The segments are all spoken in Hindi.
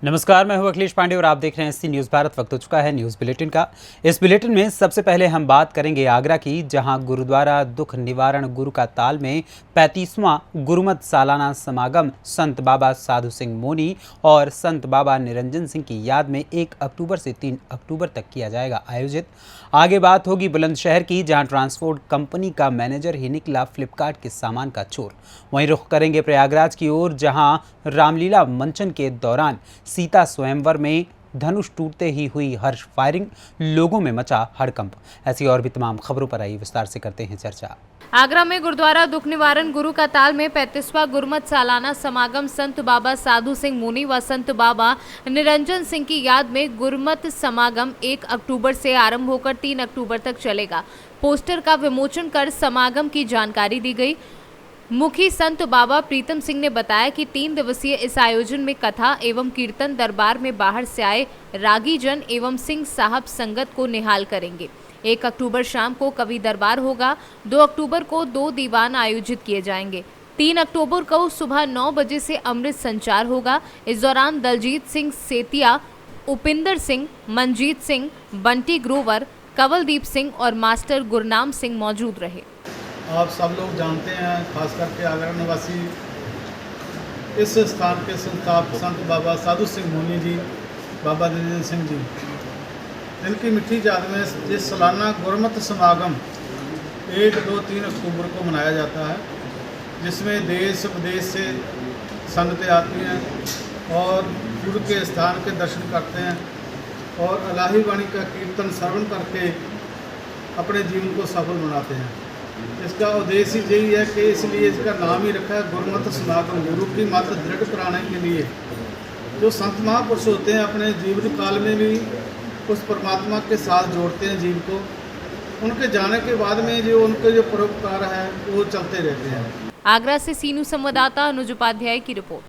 नमस्कार, मैं हूं अखिलेश पांडे और आप देख रहे हैं सी न्यूज़ भारत। वक्त हो चुका है न्यूज़ बुलेटिन का। इस बुलेटिन में सबसे पहले हम बात करेंगे आगरा की, जहां गुरुद्वारा दुख निवारण गुरु का ताल में 35वां गुरुमत सालाना समागम संत बाबा साधु सिंह मोनी और संत बाबा निरंजन सिंह की याद में 1 अक्टूबर से 3 अक्टूबर तक किया जाएगा आयोजित। आगे बात होगी बुलंदशहर की, जहां ट्रांसपोर्ट कंपनी का मैनेजर ही निकला फ्लिपकार्ट के सामान का चोर। वहीं रुख करेंगे प्रयागराज की ओर, जहां रामलीला मंचन के दौरान सीता स्वयंवर में धनुष टूटते ही हुई हर्ष फायरिंग, लोगों में मचा हड़कंप। ऐसी और भी तमाम खबरों पर आई विस्तार से करते हैं चर्चा। आगरा में गुरुद्वारा दुख निवारण गुरु का ताल में 35वां गुरुमत सालाना समागम संत बाबा साधु सिंह मुनि व संत बाबा निरंजन सिंह की याद में गुरुमत समागम 1 अक्टूबर से आरंभ होकर 3 अक्टूबर तक चलेगा। पोस्टर का विमोचन कर समागम की जानकारी दी गई। मुखी संत बाबा प्रीतम सिंह ने बताया कि 3 दिवसीय इस आयोजन में कथा एवं कीर्तन दरबार में बाहर से आए रागी जन एवं सिंह साहब संगत को निहाल करेंगे। 1 अक्टूबर शाम को कवि दरबार होगा। 2 अक्टूबर को 2 दीवान आयोजित किए जाएंगे। 3 अक्टूबर को सुबह 9 बजे से अमृत संचार होगा। इस दौरान दलजीत सिंह सेतिया, उपिंदर सिंह, मनजीत सिंह, बंटी ग्रोवर, कवलदीप सिंह और मास्टर गुरनाम सिंह मौजूद रहे। आप सब लोग जानते हैं, खास करके आगरा निवासी, इस स्थान के संस्थापक संत बाबा साधु सिंह मोनी जी, बाबा निरंजन सिंह जी, इनकी मिठी याद में जिस सालाना गुरुमत समागम 1, 2, 3 अक्टूबर को मनाया जाता है, जिसमें देश विदेश से संगतें आती हैं और गुरु के स्थान के दर्शन करते हैं और इलाही वाणी का कीर्तन श्रवण करके अपने जीवन को सफल बनाते हैं। इसका उद्देश्य यही है कि इसलिए इसका नाम ही रखा है गुरुमत समागम, गुरु की मत दृढ़ कराने के लिए। जो संत महापुरुष होते हैं अपने जीवन काल में भी उस परमात्मा के साथ जोड़ते हैं जीव को, उनके जाने के बाद में जो उनके जो परोपकार है वो चलते रहते हैं। आगरा से सीनू संवाददाता अनुज उपाध्याय की रिपोर्ट।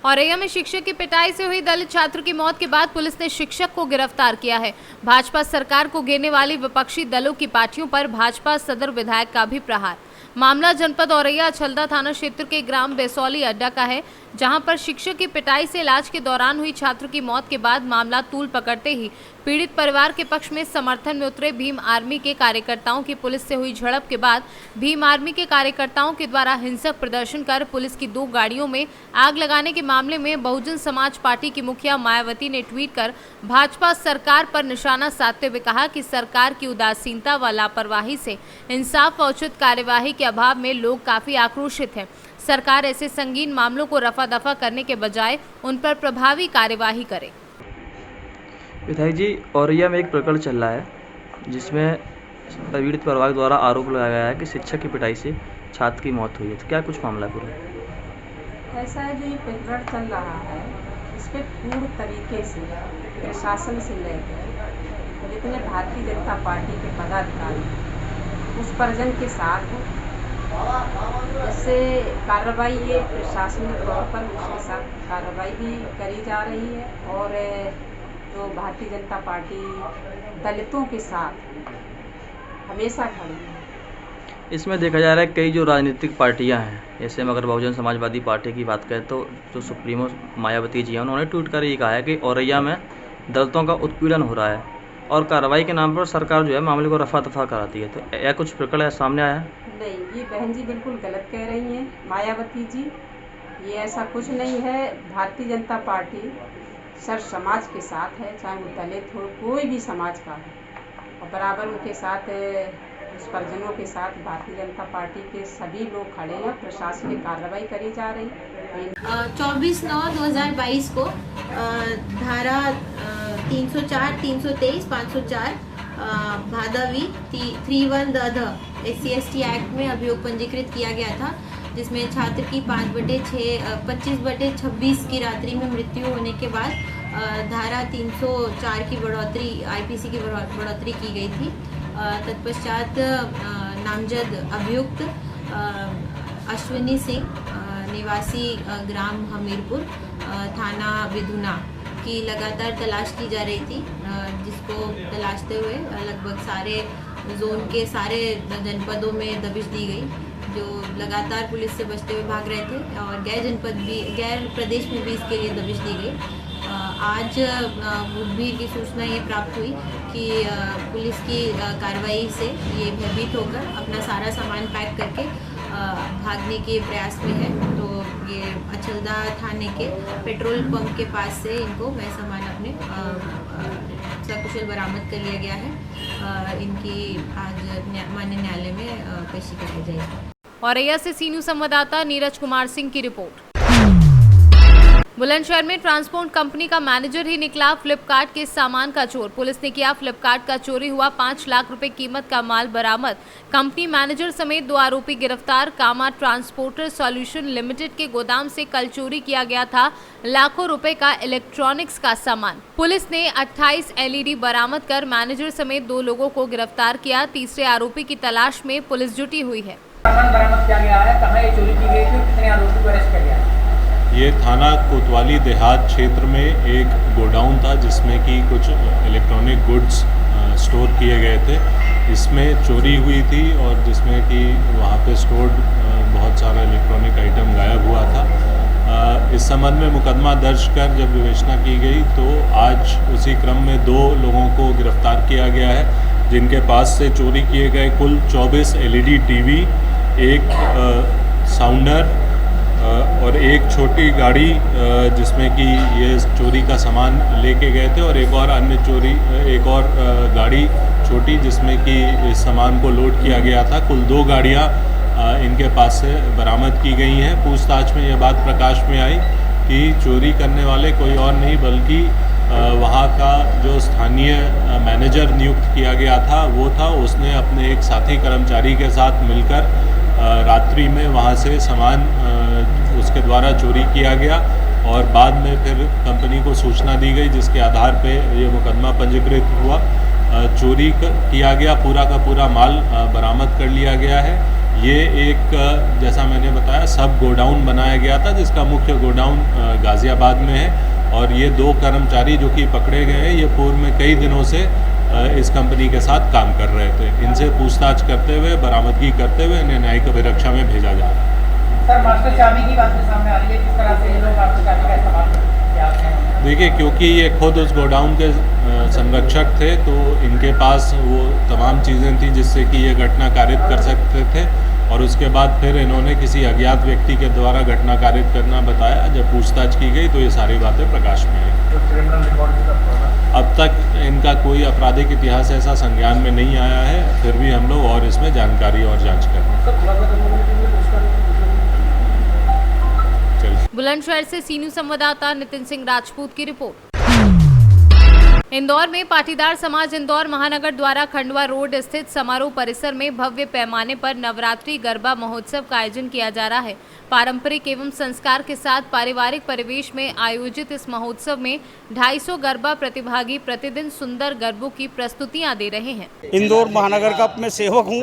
औरैया में शिक्षक की पिटाई से हुई दलित छात्र की मौत के बाद पुलिस ने शिक्षक को गिरफ्तार किया है। भाजपा सरकार को घेरने वाली विपक्षी दलों की पार्टियों पर भाजपा सदर विधायक का भी प्रहार। मामला जनपद औरैया छलदा थाना क्षेत्र के ग्राम बेसौली अड्डा का है, जहां पर शिक्षक की पिटाई से इलाज के दौरान हुई छात्र की मौत के बाद मामला तूल पकड़ते ही पीड़ित परिवार के पक्ष में समर्थन में उतरे भीम आर्मी के कार्यकर्ताओं की पुलिस से हुई झड़प के बाद भीम आर्मी के कार्यकर्ताओं के द्वारा हिंसक प्रदर्शन कर पुलिस की 2 गाड़ियों में आग लगाने के मामले में बहुजन समाज पार्टी की मुखिया मायावती ने ट्वीट कर भाजपा सरकार पर निशाना साधते हुए कहा कि सरकार की उदासीनता व लापरवाही से इंसाफ व उचित कार्यवाही के अभाव में लोग काफी आक्रोशित हैं। सरकार ऐसे संगीन मामलों को रफा दफा करने के बजाय उन पर प्रभावी कार्यवाही करे। विधायक जी, औरैया में एक प्रकरण चल रहा है जिसमें पीड़ित परिवार द्वारा आरोप लगाया गया है कि शिक्षक की पिटाई से छात्र की मौत हुई है, तो क्या कुछ मामला पूरा? ऐसा है, जो ये प्रकरण चल रहा है इस पर पूर्ण तरीके से प्रशासन से लेकर जितने भारतीय जनता पार्टी के पदाधिकारी उस परिजन के साथ इससे कार्रवाई, ये प्रशासनिक तौर पर उसके साथ कार्रवाई भी करी जा रही है और जो भारतीय जनता पार्टी दलितों के साथ हमेशा खड़ी है। इसमें देखा जा रहा है कई जो राजनीतिक पार्टियां हैं, जैसे अगर बहुजन समाजवादी पार्टी की बात करें तो जो सुप्रीमो मायावती जी हैं, उन्होंने ट्वीट कर ये कहा है कि औरैया में दलितों का उत्पीड़न हो रहा है और कार्रवाई के नाम पर सरकार जो है मामले को रफा दफा कराती है। तो यह कुछ प्रकरण है सामने आया है? नहीं, ये बहन जी बिल्कुल गलत कह रही हैं मायावती जी, ये ऐसा कुछ नहीं है। भारतीय जनता पार्टी सर समाज के साथ है, चाहे वो दलित हो, कोई भी समाज का है, और बराबर उनके साथ उस परिजनों के साथ भारतीय जनता पार्टी के सभी लोग खड़े हैं। प्रशासनिक कार्रवाई करी जा रही है। 24/9/2022 को धारा 304, 323, 504 भादवी 31 द SC/ST एक्ट में अभियोग पंजीकृत किया गया था, जिसमें छात्र की 25/26 की रात्रि में मृत्यु होने के बाद धारा 304 की बढ़ोतरी, IPC की बढ़ोतरी की गई थी। तत्पश्चात नामजद अभियुक्त अश्विनी सिंह निवासी ग्राम हमीरपुर थाना विधुना की लगातार तलाश की जा रही थी, जिसको तलाशते हुए लगभग सारे जोन के सारे जनपदों में दबिश दी गई। जो लगातार पुलिस से बचते हुए भाग रहे थे और गैर प्रदेश में भी इसके लिए दबिश दी गई। आज मुखबिर की सूचना ये प्राप्त हुई कि पुलिस की कार्रवाई से ये भयभीत होकर अपना सारा सामान पैक करके भागने के प्रयास में है। तो ये अचलदा थाने के पेट्रोल पंप के पास से इनको वह सामान अपने सकुशल बरामद कर लिया गया है। इनकी आज माननीय न्यायालय में पेशी कराई जाएगी। औरैया से सी न्यूज़ संवाददाता नीरज कुमार सिंह की रिपोर्ट। बुलंदशहर में ट्रांसपोर्ट कंपनी का मैनेजर ही निकला फ्लिपकार्ट के सामान का चोर। पुलिस ने किया फ्लिपकार्ट का चोरी हुआ 5 लाख रुपए कीमत का माल बरामद। कंपनी मैनेजर समेत 2 आरोपी गिरफ्तार। कामा ट्रांसपोर्टर सॉल्यूशन लिमिटेड के गोदाम से कल चोरी किया गया था लाखों रुपए का इलेक्ट्रॉनिक्स का सामान। पुलिस ने 28 LED बरामद कर मैनेजर समेत 2 लोगों को गिरफ्तार किया। तीसरे आरोपी की तलाश में पुलिस जुटी हुई है। सामान बरामद किया गया है, कहाँ ये चोरी की गई थी, कितने आरोपी को अरेस्ट किया गया है? ये थाना कोतवाली देहात क्षेत्र में एक गोडाउन था जिसमें कि कुछ इलेक्ट्रॉनिक गुड्स स्टोर किए गए थे। इसमें चोरी हुई थी और जिसमें कि वहाँ पे स्टोर्ड बहुत सारा इलेक्ट्रॉनिक आइटम गायब हुआ था। इस संबंध में मुकदमा दर्ज कर जब विवेचना की गई तो आज उसी क्रम में 2 लोगों को गिरफ्तार किया गया है, जिनके पास से चोरी किए गए कुल 24 LED टीवी, एक साउंडर और एक छोटी गाड़ी जिसमें कि ये चोरी का सामान लेके गए थे, और एक और गाड़ी छोटी जिसमें कि इस सामान को लोड किया गया था। कुल 2 गाड़ियाँ इनके पास से बरामद की गई हैं। पूछताछ में यह बात प्रकाश में आई कि चोरी करने वाले कोई और नहीं बल्कि वहाँ का जो स्थानीय मैनेजर नियुक्त किया गया था वो था। उसने अपने एक साथी कर्मचारी के साथ मिलकर रात्रि में वहाँ से सामान उसके द्वारा चोरी किया गया और बाद में फिर कंपनी को सूचना दी गई, जिसके आधार पे ये मुकदमा पंजीकृत हुआ। चोरी किया गया पूरा का पूरा माल बरामद कर लिया गया है। ये एक जैसा मैंने बताया सब गोडाउन बनाया गया था, जिसका मुख्य गोडाउन गाज़ियाबाद में है। और ये 2 कर्मचारी जो कि पकड़े गए हैं, ये पूर्व में कई दिनों से इस कंपनी के साथ काम कर रहे थे। इनसे पूछताछ करते हुए बरामदगी करते हुए इन्हें न्यायिक अभिरक्षा में भेजा जा रहा है। सर, मास्टर चाबी की बात सामने आ रही है, किस तरह से ये लोग मास्टर चाबी का इस्तेमाल करते हैं? देखिए, क्योंकि ये खुद उस गोडाउन के संरक्षक थे तो इनके पास वो तमाम चीज़ें थी जिससे कि ये घटना कारित कर सकते थे, और उसके बाद फिर इन्होंने किसी अज्ञात व्यक्ति के द्वारा घटना कारित करना बताया। जब पूछताछ की गई तो ये सारी बातें प्रकाश में आई। अब तक इनका कोई आपराधिक इतिहास ऐसा संज्ञान में नहीं आया है, फिर भी हम लोग और इसमें जानकारी और जांच कर रहे हैं। बुलंदशहर से सी न्यूज़ संवाददाता नितिन सिंह राजपूत की रिपोर्ट। इंदौर में पाटीदार समाज इंदौर महानगर द्वारा खंडवा रोड स्थित समारोह परिसर में भव्य पैमाने पर नवरात्रि गरबा महोत्सव का आयोजन किया जा रहा है। पारंपरिक एवं संस्कार के साथ पारिवारिक परिवेश में आयोजित इस महोत्सव में 250 गरबा प्रतिभागी प्रतिदिन सुंदर गरबों की प्रस्तुतियां दे रहे हैं। इंदौर महानगर का मैं सेवक हूँ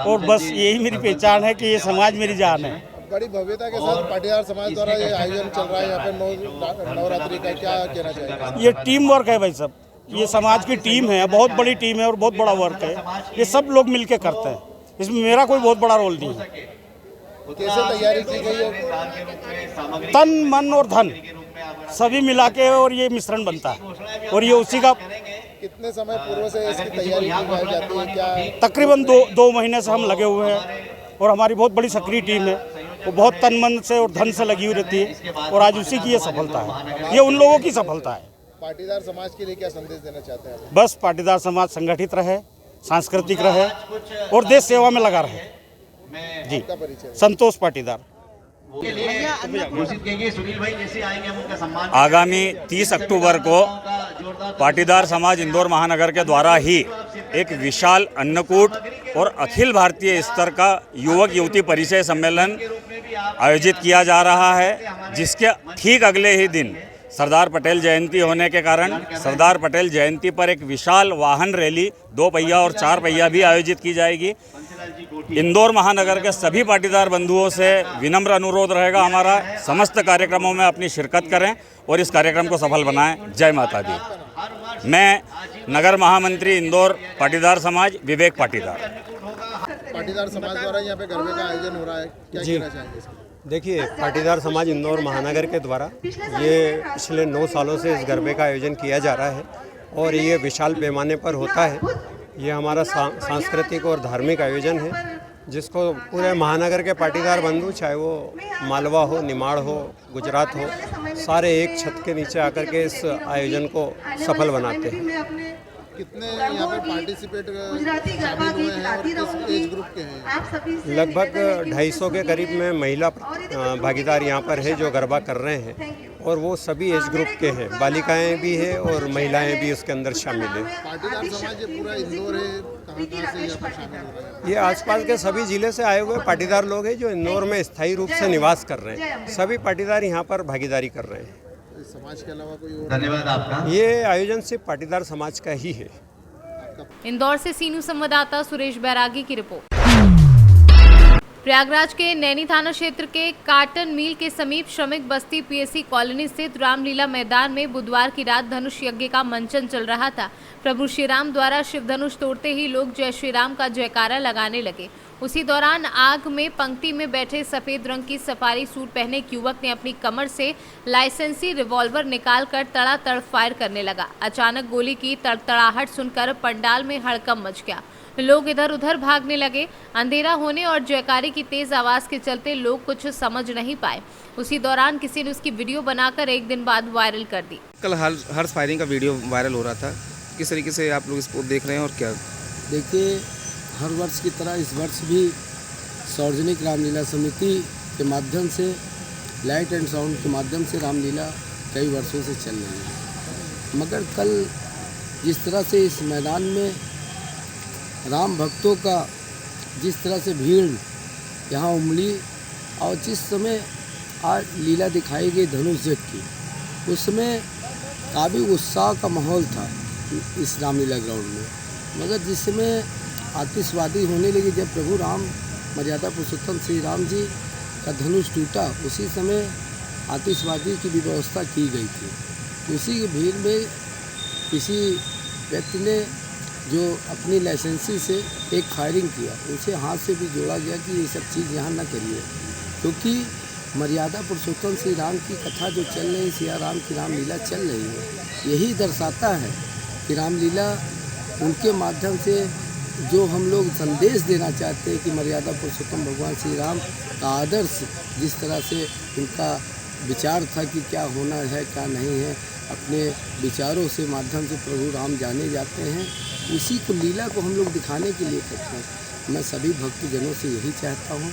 और बस यही मेरी पहचान है कि ये समाज मेरी जान है। बड़ी भव्यता के साथ पाटीदार समाज द्वारा ये आयोजन चल रहा है यहाँ पे नवरात्रि का, क्या कहना चाहिए? ये टीम वर्क है भाई साहब, ये समाज की टीम है, बहुत बड़ी टीम है और बहुत बड़ा वर्क है। ये सब लोग मिलके करते हैं, इसमें मेरा कोई बहुत बड़ा रोल नहीं है। कैसे तैयारी की गई है? तन मन और धन सभी मिला के और ये मिश्रण बनता है, और ये उसी का कितने समय पूर्व से इसकी तैयारी की जाती है? क्या तकरीबन 2 महीने से हम लगे हुए हैं और हमारी बहुत बड़ी सक्रिय टीम है, वो बहुत तन मन से और धन से लगी हुई रहती है, और आज उसी की ये सफलता है, ये उन लोगों की सफलता है। पाटीदार समाज के लिए क्या संदेश देना चाहते हैं? बस पाटीदार समाज संगठित रहे, सांस्कृतिक रहे और देश सेवा में लगा रहे। जी, संतोष पाटीदार। आगामी 30 अक्टूबर को पाटीदार समाज इंदौर महानगर के द्वारा ही एक विशाल अन्नकूट और अखिल भारतीय स्तर का युवक युवती परिचय सम्मेलन आयोजित किया जा रहा है, जिसके ठीक अगले ही दिन सरदार पटेल जयंती होने के कारण सरदार पटेल जयंती पर एक विशाल वाहन रैली 2 पहिया और 4 पहिया भी आयोजित की जाएगी। इंदौर महानगर के सभी पाटीदार बंधुओं से विनम्र अनुरोध रहेगा हमारा, समस्त कार्यक्रमों में अपनी शिरकत करें और इस कार्यक्रम को सफल बनाएं। जय माता दी। मैं नगर महामंत्री इंदौर पाटीदार समाज विवेक पाटीदार। पाटीदार समाज द्वारा यहाँ पे गरबे का आयोजन हो रहा है, क्या कहना चाहेंगे इसको? देखिए, पाटीदार समाज इंदौर महानगर के द्वारा ये पिछले 9 सालों से इस गरबे का आयोजन किया जा रहा है और ये विशाल पैमाने पर होता है। ये हमारा सांस्कृतिक और धार्मिक आयोजन है जिसको पूरे महानगर के पाटीदार बंधु, चाहे वो मालवा हो, निमाड़ हो, गुजरात हो, सारे एक छत के नीचे आकर के इस आयोजन को सफल बनाते हैं। कितने यहाँ पे पार्टिसिपेट शामिल हुए हैं और किस एज ग्रुप के हैं? लगभग 250 के करीब में महिला भागीदार यहाँ पर है जो गरबा कर रहे हैं और वो सभी एज ग्रुप के हैं, बालिकाएं भी है और महिलाएं भी उसके अंदर शामिल है। पाटीदार समाज ये पूरा इंदौर है, कहाँ से यहाँ पर शामिल हो रहा है? ये आसपास के सभी जिले से आए हुए पाटीदार लोग हैं जो इंदौर में स्थायी रूप से निवास कर रहे हैं। सभी पाटीदार यहाँ पर भागीदारी कर रहे हैं। समाज के अलावा कोई और? धन्यवाद आपका। ये आयोजन सिर्फ पाटीदार समाज का ही है। इंदौर से सीनू संवाददाता सुरेश बैरागी की रिपोर्ट। प्रयागराज के नैनी थाना क्षेत्र के काटन मिल के समीप श्रमिक बस्ती पीएससी कॉलोनी स्थित रामलीला मैदान में बुधवार की रात धनुष यज्ञ का मंचन चल रहा था। प्रभु श्री राम द्वारा शिव धनुष तोड़ते ही लोग जय श्री राम का जयकारा लगाने लगे। उसी दौरान आग में पंक्ति में बैठे सफेद रंग की सफारी सूट पहने एक युवक ने अपनी कमर से लाइसेंसी रिवॉल्वर निकालकर तड़ातड़ फायर करने लगा। अचानक गोली की तड़तड़ाहट सुनकर पंडाल में हड़कंप मच गया। लोग इधर उधर भागने लगे। अंधेरा होने और जयकारे की तेज आवाज के चलते लोग कुछ समझ नहीं पाए। उसी दौरान किसी ने उसकी वीडियो बनाकर एक दिन बाद वायरल कर दी। कल हर्ष फायरिंग का वीडियो वायरल हो रहा था, किस तरीके से आप लोग इसको देख रहे हैं और क्या? देखिए, हर वर्ष की तरह इस वर्ष भी सार्वजनिक रामलीला समिति के माध्यम से लाइट एंड साउंड के माध्यम से रामलीला कई वर्षों से चल रही है, मगर कल जिस तरह से इस मैदान में राम भक्तों का जिस तरह से भीड़ यहाँ उमड़ी और जिस समय आज लीला दिखाई गई धनुष यज्ञ की, उस समय काफ़ी उत्साह का माहौल था इस रामलीला ग्राउंड में। मगर जिस समय आतिशबाजी होने लगी, जब प्रभु राम मर्यादा पुरुषोत्तम श्री राम जी का धनुष टूटा, उसी समय आतिशबाजी की व्यवस्था की गई थी। उसी की भीड़ में किसी व्यक्ति ने जो अपनी लाइसेंसी से एक फायरिंग किया, उसे हाथ से भी जोड़ा गया कि ये सब चीज़ यहाँ न करिए, क्योंकि मर्यादा पुरुषोत्तम श्री राम की कथा जो चल रही है, सिया राम की रामलीला चल रही है, यही दर्शाता है कि रामलीला उनके माध्यम से जो हम लोग संदेश देना चाहते हैं कि मर्यादा पुरुषोत्तम भगवान श्री राम का आदर्श जिस तरह से उनका विचार था कि क्या होना है क्या नहीं है, अपने विचारों से माध्यम से प्रभु राम जाने जाते हैं, उसी को लीला को हम लोग दिखाने के लिए करते हैं। मैं सभी भक्तजनों से यही चाहता हूँ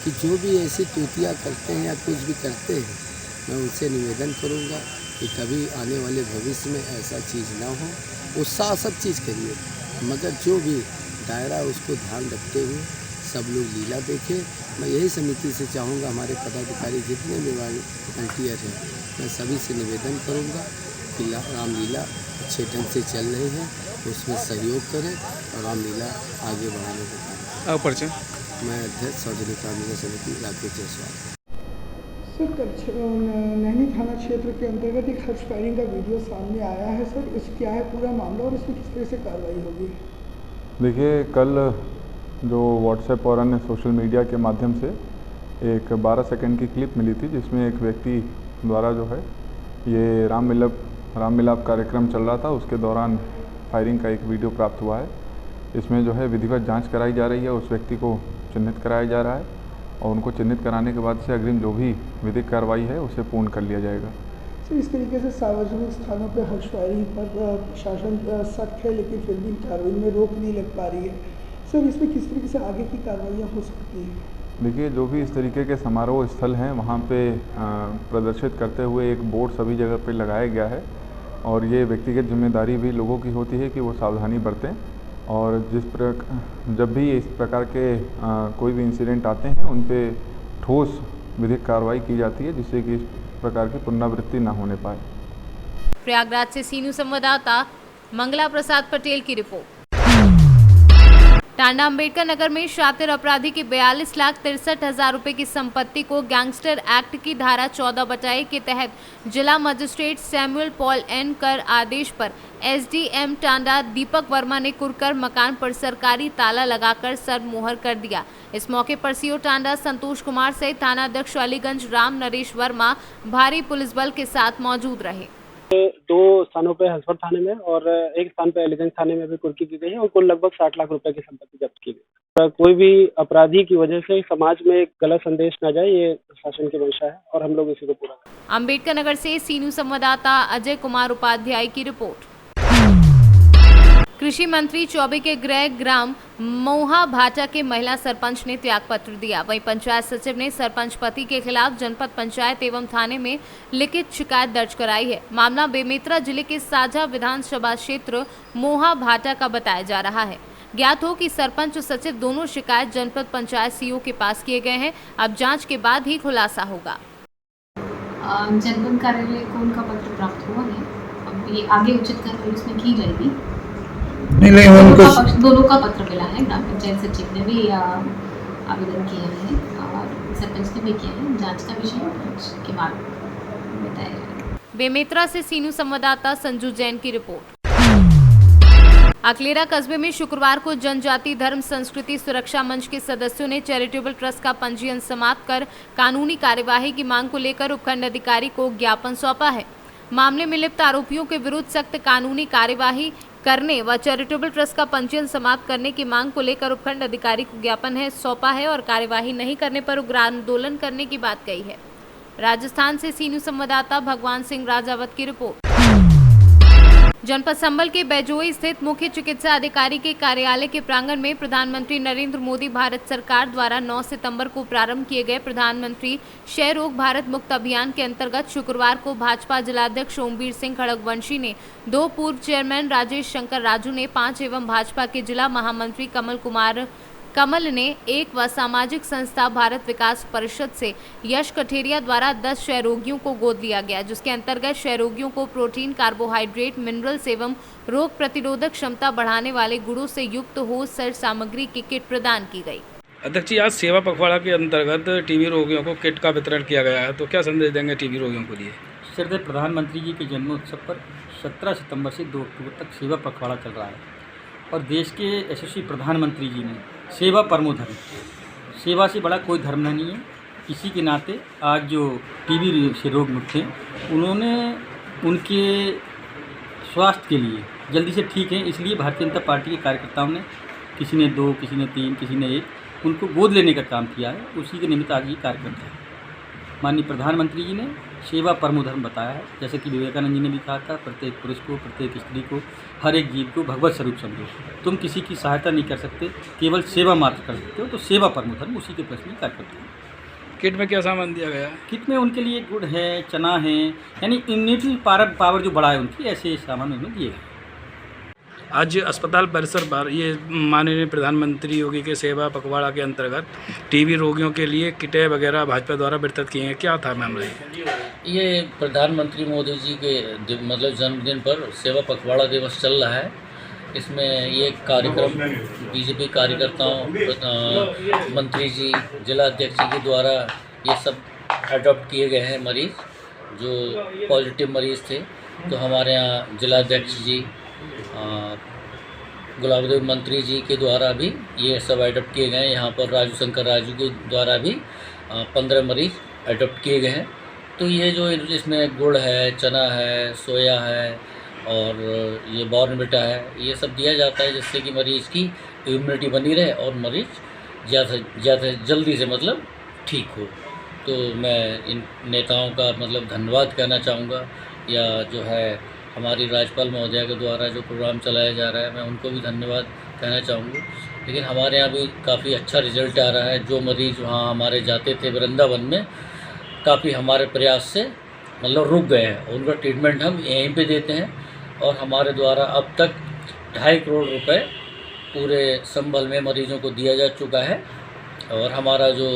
कि जो भी ऐसी टूटियाँ करते हैं या कुछ भी करते हैं, मैं उनसे निवेदन करूँगा कि कभी आने वाले भविष्य में ऐसा चीज़ ना हो। उत्साह सब चीज़ करिए, मगर जो भी दायरा उसको ध्यान रखते हुए सब लोग लीला देखें। मैं यही समिति से चाहूँगा, हमारे पदाधिकारी जितने भी वॉलंटियर हैं, मैं सभी से निवेदन करूँगा कि रामलीला अच्छे ढंग से चल रही है, उसमें सहयोग करें और रामलीला आगे बढ़ाने को करें। परिचय? मैं अध्यक्ष सार्वजनिक रामलीला समिति राकेश जायसवाल। सर, नैनी थाना क्षेत्र के अंतर्गत एक हर्ष फायरिंग का वीडियो सामने आया है। सर, इस क्या है पूरा मामला और इसमें किस तरह से कार्रवाई होगी? देखिए, कल जो व्हाट्सएप और अन्य सोशल मीडिया के माध्यम से एक 12 सेकंड की क्लिप मिली थी, जिसमें एक व्यक्ति द्वारा जो है ये राम मिलाप कार्यक्रम चल रहा था, उसके दौरान फायरिंग का एक वीडियो प्राप्त हुआ है। इसमें जो है विधिवत जांच कराई जा रही है, उस व्यक्ति को चिन्हित कराया जा रहा है और उनको चिन्हित कराने के बाद से अग्रिम जो भी विधिक कार्रवाई है उसे पूर्ण कर लिया जाएगा। सर, इस तरीके से सार्वजनिक स्थानों पर हर्ष फायरिंग पर प्रशासन सख्त है, लेकिन फिर भी कार्रवाई में रोक नहीं लग पा रही है। सर, इसमें किस तरीके से आगे की कार्रवाइयाँ हो सकती हैं? देखिए, जो भी इस तरीके के समारोह स्थल हैं वहाँ पे प्रदर्शित करते हुए एक बोर्ड सभी जगह पे लगाया गया है और ये व्यक्तिगत जिम्मेदारी भी लोगों की होती है कि वो सावधानी बरतें और जब भी इस प्रकार के कोई भी इंसिडेंट आते हैं उन पे ठोस विधिक कार्रवाई की जाती है, जिससे कि इस प्रकार की पुनरावृत्ति ना होने पाए। प्रयागराज से सीनू संवाददाता मंगला प्रसाद पटेल की रिपोर्ट। टांडा अम्बेडकर नगर में शातिर अपराधी की 42,63,000 रुपए की संपत्ति को गैंगस्टर एक्ट की धारा 14/A के तहत जिला मजिस्ट्रेट सैमुअल पॉल एन कर आदेश पर एसडीएम टांडा दीपक वर्मा ने कुरकर मकान पर सरकारी ताला लगाकर सरमोहर कर दिया। इस मौके पर सीओ टांडा संतोष कुमार सहित थाना अध्यक्ष अलीगंज राम नरेश वर्मा भारी पुलिस बल के साथ मौजूद रहे। 2 स्थानों पे हसफर थाने में और एक स्थान पे अलीगंज थाने में भी कुर्की की गई है और कुल लगभग 60 लाख रुपए की संपत्ति जब्त की गई। कोई भी अपराधी की वजह से समाज में एक गलत संदेश न जाए, ये शासन की मंशा है और हम लोग इसी को पूरा करें। अम्बेडकर नगर से सीनू संवाददाता अजय कुमार उपाध्याय की रिपोर्ट। कृषि मंत्री चौबे के गृह ग्राम मोहा भाटा के महिला सरपंच ने त्यागपत्र दिया। वहीं पंचायत सचिव ने सरपंच पति के खिलाफ जनपद पंचायत एवं थाने में लिखित शिकायत दर्ज कराई है। मामला बेमेतरा जिले के साझा विधानसभा क्षेत्र मोहा भाटा का बताया जा रहा है। ज्ञात हो कि सरपंच और सचिव दोनों शिकायत जनपद पंचायत सीओ के पास किए गए हैं। अब जांच के बाद ही खुलासा होगा। जनपद कार्यालय को उनका पत्र प्राप्त हुआ है। अब ये आगे उचित कार्रवाई उसमें की जाएगी। दोनों का पत्र मिला है। ग्राम पंचायत सचिव ने भी आवेदन किया है और सरपंच ने भी किया है। जांच का विषय के बाद बताया जाएगा। बेमेतरा से सीनू संवाददाता संजू जैन की रिपोर्ट। अकलेरा कस्बे में शुक्रवार को जनजाति धर्म संस्कृति सुरक्षा मंच के सदस्यों ने चैरिटेबल ट्रस्ट का पंजीयन समाप्त कर कानूनी कार्यवाही की मांग को लेकर उपखंड अधिकारी को ज्ञापन सौंपा है। मामले में लिप्त आरोपियों के विरुद्ध सख्त कानूनी कार्यवाही करने व चैरिटेबल ट्रस्ट का पंजीयन समाप्त करने की मांग को लेकर उपखंड अधिकारी को ज्ञापन सौंपा है और कार्यवाही नहीं करने पर उग्र आंदोलन करने की बात कही है। राजस्थान से सीनू संवाददाता भगवान सिंह राजावत की रिपोर्ट। जनपद संभल के बैजोई स्थित मुख्य चिकित्सा अधिकारी के कार्यालय के प्रांगण में प्रधानमंत्री नरेंद्र मोदी भारत सरकार द्वारा 9 सितंबर को प्रारंभ किए गए प्रधानमंत्री क्षय रोग भारत मुक्त अभियान के अंतर्गत शुक्रवार को भाजपा जिलाध्यक्ष ओमवीर सिंह खड़गवंशी ने 2 पूर्व चेयरमैन राजेश शंकर राजू ने 5 एवं भाजपा के जिला महामंत्री कमल ने 1 व सामाजिक संस्था भारत विकास परिषद से यश कठेरिया द्वारा 10 क्षय रोगियों को गोद लिया गया, जिसके अंतर्गत क्षय रोगियों को प्रोटीन, कार्बोहाइड्रेट, मिनरल्स एवं रोग प्रतिरोधक क्षमता बढ़ाने वाले गुणों से युक्त हो सर सामग्री की किट प्रदान की गई। अध्यक्ष जी, आज सेवा पखवाड़ा के अंतर्गत टीबी रोगियों को किट का वितरण किया गया है, तो क्या संदेश देंगे टीबी रोगियों के लिए? श्रद्धेय प्रधानमंत्री जी के जन्मोत्सव पर 17 सितंबर से 2 अक्टूबर तक सेवा पखवाड़ा चल रहा है और देश के यशस्वी प्रधानमंत्री जी ने सेवा परमो धर्म, सेवा से बड़ा कोई धर्म नहीं है। इसी के नाते आज जो टीबी से रोग मुक्त हैं, उन्होंने उनके स्वास्थ्य के लिए जल्दी से ठीक हैं, इसलिए भारतीय जनता पार्टी के कार्यकर्ताओं ने किसी ने 2, किसी ने 3, किसी ने 1 उनको गोद लेने का काम किया है। उसी के निमित्त आज ये कार्यकर्ता है। माननीय प्रधानमंत्री जी ने सेवा परमो धर्म बताया है। जैसे कि विवेकानंद जी ने भी कहा था, प्रत्येक पुरुष को, प्रत्येक स्त्री को, हर एक जीव को भगवत स्वरूप समझो। तुम किसी की सहायता नहीं कर सकते, केवल सेवा मात्र कर सकते हो। तो सेवा परमो धर्म उसी के प्रश्न में कार्य करते हैं। किट में क्या सामान दिया गया? किट में उनके लिए गुड़ है, चना है, यानी इम्यूनिटी पावर जो बढ़ाए उनकी, ऐसे सामान उन्हें दिए गए। आज अस्पताल परिसर पर ये माननीय प्रधानमंत्री योगी के सेवा पखवाड़ा के अंतर्गत टीबी रोगियों के लिए किटें वगैरह भाजपा द्वारा वितरित किए हैं, क्या था मामला? ये प्रधानमंत्री मोदी जी के मतलब जन्मदिन पर सेवा पखवाड़ा दिवस चल रहा है। इसमें ये कार्यक्रम बीजेपी कार्यकर्ताओं, मंत्री जी, जिला अध्यक्ष जी के द्वारा ये सब अडॉप्ट किए गए हैं मरीज़ जो पॉजिटिव मरीज़ थे। तो हमारे यहाँ जिला अध्यक्ष जी, गुलाबदेव मंत्री जी के द्वारा भी ये सब एडॉप्ट किए गए हैं। यहाँ पर राजू शंकर राजू के द्वारा भी 15 मरीज़ एडॉप्ट किए गए हैं। तो ये जो इसमें गुड़ है, चना है, सोया है और ये बॉर्नविटा है, ये सब दिया जाता है जिससे कि मरीज़ की इम्यूनिटी बनी रहे और मरीज़ ज़्यादा जल्दी से मतलब ठीक हो। तो मैं इन नेताओं का मतलब धन्यवाद कहना चाहूँगा, या जो है हमारी राज्यपाल महोदया के द्वारा जो प्रोग्राम चलाया जा रहा है, मैं उनको भी धन्यवाद कहना चाहूँगा। लेकिन हमारे यहाँ भी काफ़ी अच्छा रिजल्ट आ रहा है। जो मरीज़ वहाँ हमारे जाते थे वृंदावन में, काफ़ी हमारे प्रयास से मतलब रुक गए हैं। उनका ट्रीटमेंट हम यहीं पे देते हैं और हमारे द्वारा अब तक 2.5 करोड़ रुपए पूरे संभल में मरीजों को दिया जा चुका है और हमारा जो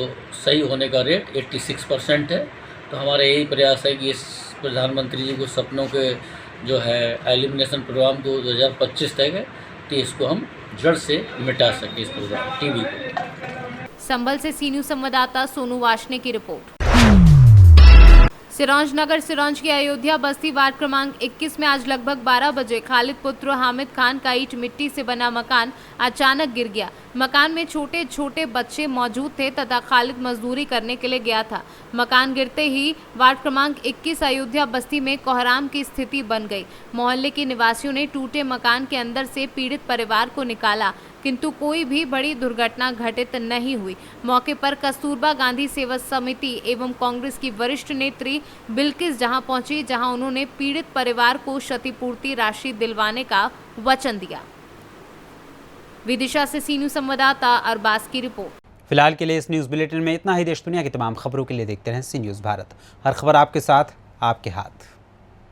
सही होने का रेट 86% है। तो हमारा यही प्रयास है कि इस प्रधानमंत्री जी को सपनों के जो है एलिमिनेशन प्रोग्राम को 2025 तक है, तो इसको हम जड़ से मिटा सके इस प्रोग्राम टीवी को। संभल से सी न्यूज़ संवाददाता सोनू वाशने की रिपोर्ट। सिरौंज नगर सिरौंज की अयोध्या बस्ती वार्ड क्रमांक 21 में आज लगभग 12 बजे खालिद पुत्र हामिद खान का ईंट मिट्टी से बना मकान अचानक गिर गया। मकान में छोटे छोटे बच्चे मौजूद थे तथा खालिद मजदूरी करने के लिए गया था। मकान गिरते ही वार्ड क्रमांक 21 अयोध्या बस्ती में कोहराम की स्थिति बन गई। मोहल्ले के निवासियों ने टूटे मकान के अंदर से पीड़ित परिवार को निकाला, किंतु कोई भी बड़ी दुर्घटना घटित नहीं हुई। मौके पर कस्तूरबा गांधी सेवा समिति एवं कांग्रेस की वरिष्ठ नेत्री बिल्किस जहां पहुंची, जहां उन्होंने पीड़ित परिवार को क्षतिपूर्ति राशि दिलवाने का वचन दिया। विदिशा से सी न्यूज़ संवाददाता अरबाज की रिपोर्ट। फिलहाल के लिए इस न्यूज़ बुलेटिन में इतना ही। देश दुनिया की तमाम खबरों के लिए देखते रहें सी न्यूज़ भारत। हर खबर आपके साथ, आपके हाथ।